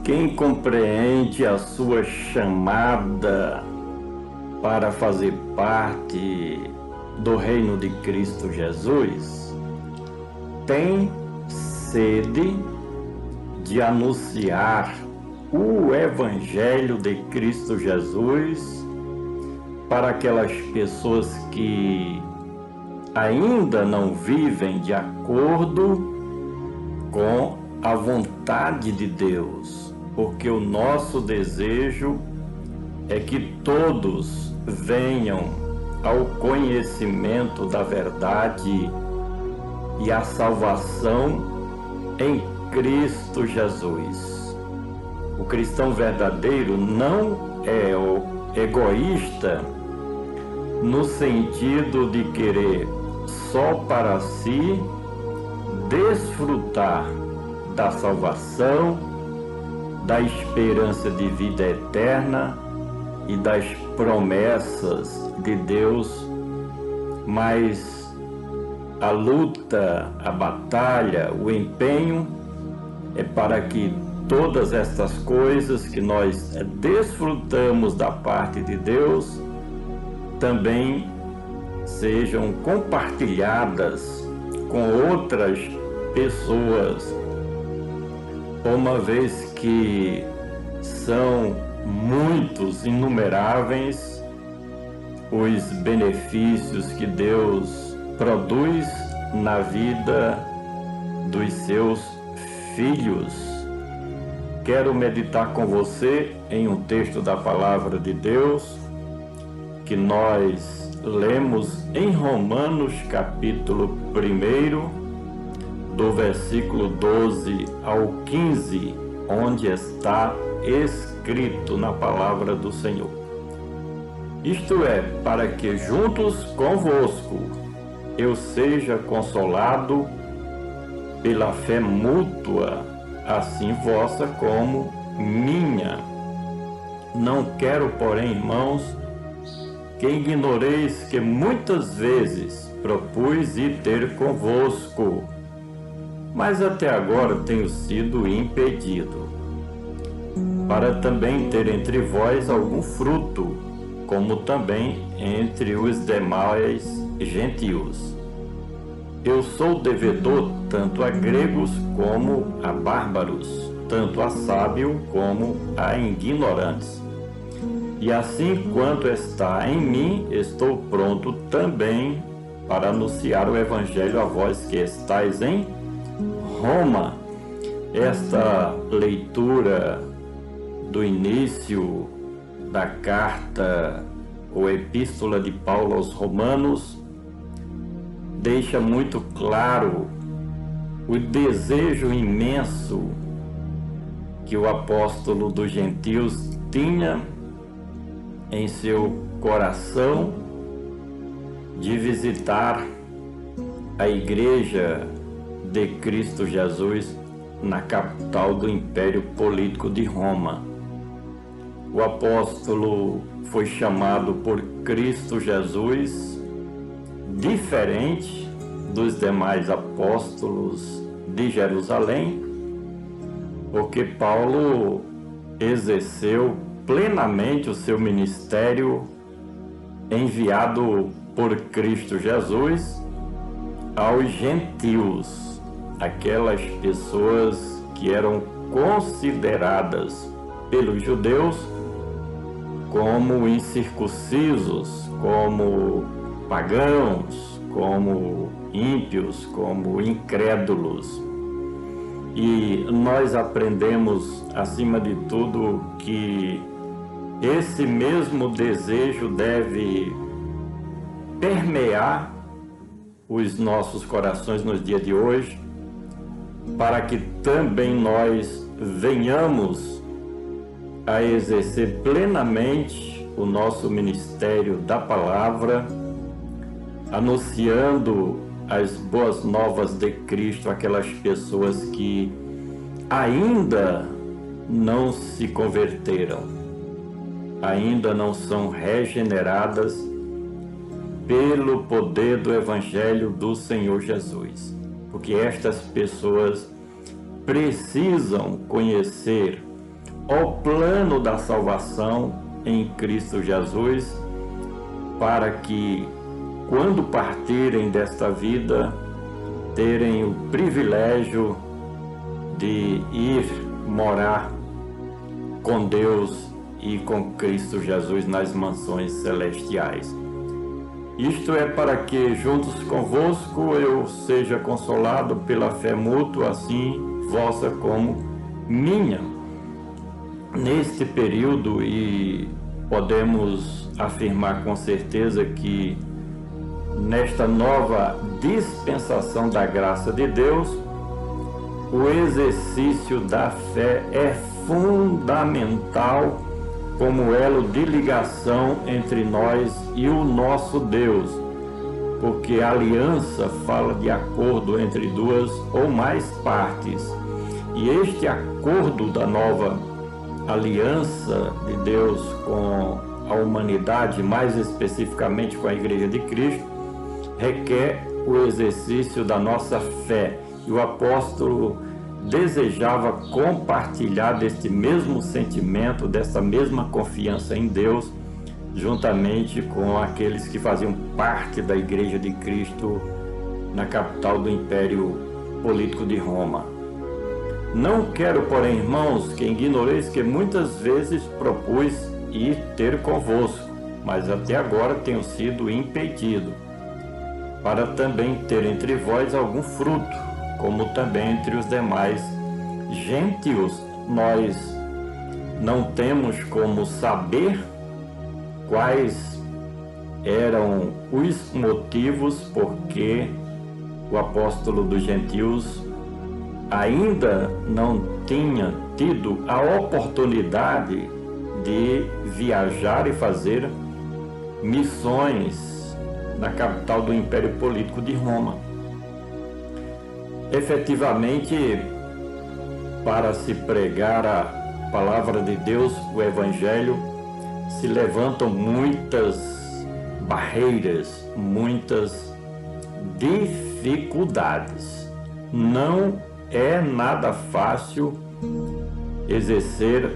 Quem compreende a sua chamada para fazer parte do reino de Cristo Jesus tem sede de anunciar o Evangelho de Cristo Jesus para aquelas pessoas que ainda não vivem de acordo com a vontade de Deus, porque o nosso desejo é que todos venham ao conhecimento da verdade e à salvação em Cristo Jesus. O cristão verdadeiro não é o egoísta no sentido de querer só para si desfrutar da salvação, da esperança de vida eterna e das promessas de Deus, mas a luta, a batalha, o empenho é para que todas estas coisas que nós desfrutamos da parte de Deus também sejam compartilhadas com outras pessoas, uma vez que são muitos, inumeráveis, os benefícios que Deus produz na vida dos seus filhos. Quero meditar com você em um texto da Palavra de Deus que nós lemos em Romanos capítulo 1, do versículo 12 ao 15, onde está escrito na Palavra do Senhor: isto é, para que juntos convosco eu seja consolado pela fé mútua, assim vossa como minha. Não quero, porém, irmãos, que ignoreis que muitas vezes propus ir ter convosco, mas até agora tenho sido impedido, para também ter entre vós algum fruto, como também entre os demais gentios. Eu sou devedor tanto a gregos como a bárbaros, tanto a sábio como a ignorantes. E assim quanto está em mim, estou pronto também para anunciar o Evangelho a vós que estáis em Roma. Esta leitura do início da carta ou epístola de Paulo aos Romanos deixa muito claro o desejo imenso que o apóstolo dos gentios tinha em seu coração de visitar a igreja de Cristo Jesus na capital do Império Político de Roma. O apóstolo foi chamado por Cristo Jesus, diferente dos demais apóstolos de Jerusalém, porque Paulo exerceu plenamente o seu ministério enviado por Cristo Jesus aos gentios, aquelas pessoas que eram consideradas pelos judeus como incircuncisos, como pagãos, como ímpios, como incrédulos. E nós aprendemos, acima de tudo, que esse mesmo desejo deve permear os nossos corações nos dias de hoje, para que também nós venhamos a exercer plenamente o nosso ministério da palavra, anunciando as boas novas de Cristo àquelas pessoas que ainda não se converteram, ainda não são regeneradas pelo poder do Evangelho do Senhor Jesus. Porque estas pessoas precisam conhecer ao plano da salvação em Cristo Jesus, para que, quando partirem desta vida, terem o privilégio de ir morar com Deus e com Cristo Jesus nas mansões celestiais. Isto é para que, juntos convosco, eu seja consolado pela fé mútua, assim vossa como minha. Neste período, e podemos afirmar com certeza que nesta nova dispensação da graça de Deus, o exercício da fé é fundamental como elo de ligação entre nós e o nosso Deus, porque a aliança fala de acordo entre duas ou mais partes, e este acordo da nova aliança de Deus com a humanidade, mais especificamente com a Igreja de Cristo, requer o exercício da nossa fé. E o apóstolo desejava compartilhar deste mesmo sentimento, dessa mesma confiança em Deus, juntamente com aqueles que faziam parte da Igreja de Cristo na capital do Império Político de Roma. Não quero, porém, irmãos, que ignoreis que muitas vezes propus ir ter convosco, mas até agora tenho sido impedido, para também ter entre vós algum fruto, como também entre os demais gentios. Nós não temos como saber quais eram os motivos porque o apóstolo dos gentios ainda não tinha tido a oportunidade de viajar e fazer missões na capital do Império Político de Roma. Efetivamente, para se pregar a palavra de Deus, o Evangelho, se levantam muitas barreiras, muitas dificuldades. Não é nada fácil exercer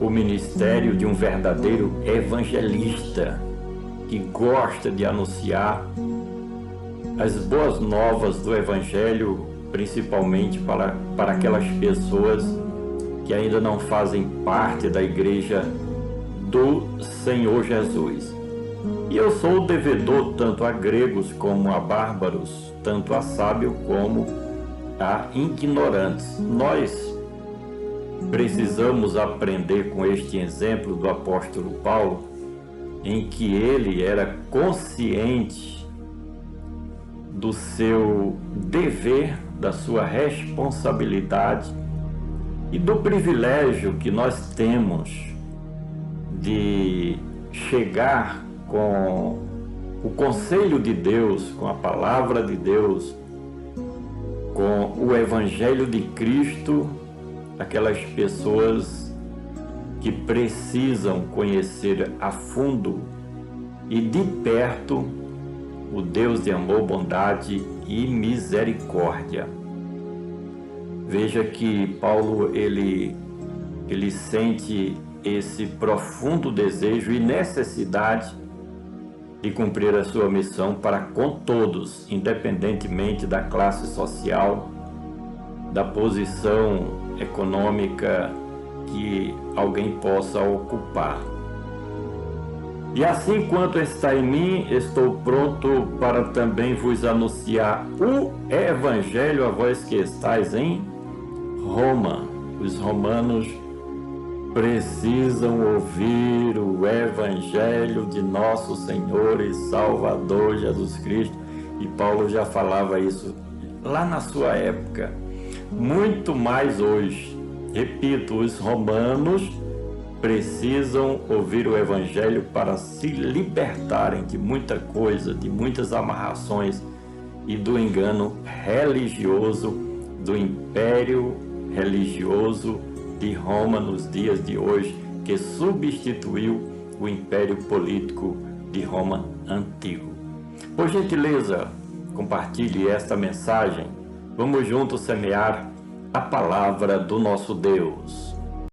o ministério de um verdadeiro evangelista que gosta de anunciar as boas novas do Evangelho, principalmente para aquelas pessoas que ainda não fazem parte da Igreja do Senhor Jesus. E eu sou devedor tanto a gregos como a bárbaros, tanto a sábios como a ignorantes. Nós precisamos aprender com este exemplo do apóstolo Paulo, em que ele era consciente do seu dever, da sua responsabilidade e do privilégio que nós temos de chegar com o conselho de Deus, com a palavra de Deus, com o Evangelho de Cristo, aquelas pessoas que precisam conhecer a fundo e de perto o Deus de amor, bondade e misericórdia. Veja que Paulo ele sente esse profundo desejo e necessidade de cumprir a sua missão para com todos, independentemente da classe social, da posição econômica que alguém possa ocupar. E assim quanto está em mim, estou pronto para também vos anunciar o Evangelho a vós que estáis em Roma. Os romanos precisam ouvir o Evangelho de nosso Senhor e Salvador Jesus Cristo. E Paulo já falava isso lá na sua época. Muito mais hoje. Repito, os romanos precisam ouvir o Evangelho para se libertarem de muita coisa, de muitas amarrações e do engano religioso, do império religioso de Roma nos dias de hoje, que substituiu o império político de Roma antigo. Por gentileza, compartilhe esta mensagem. Vamos juntos semear a palavra do nosso Deus.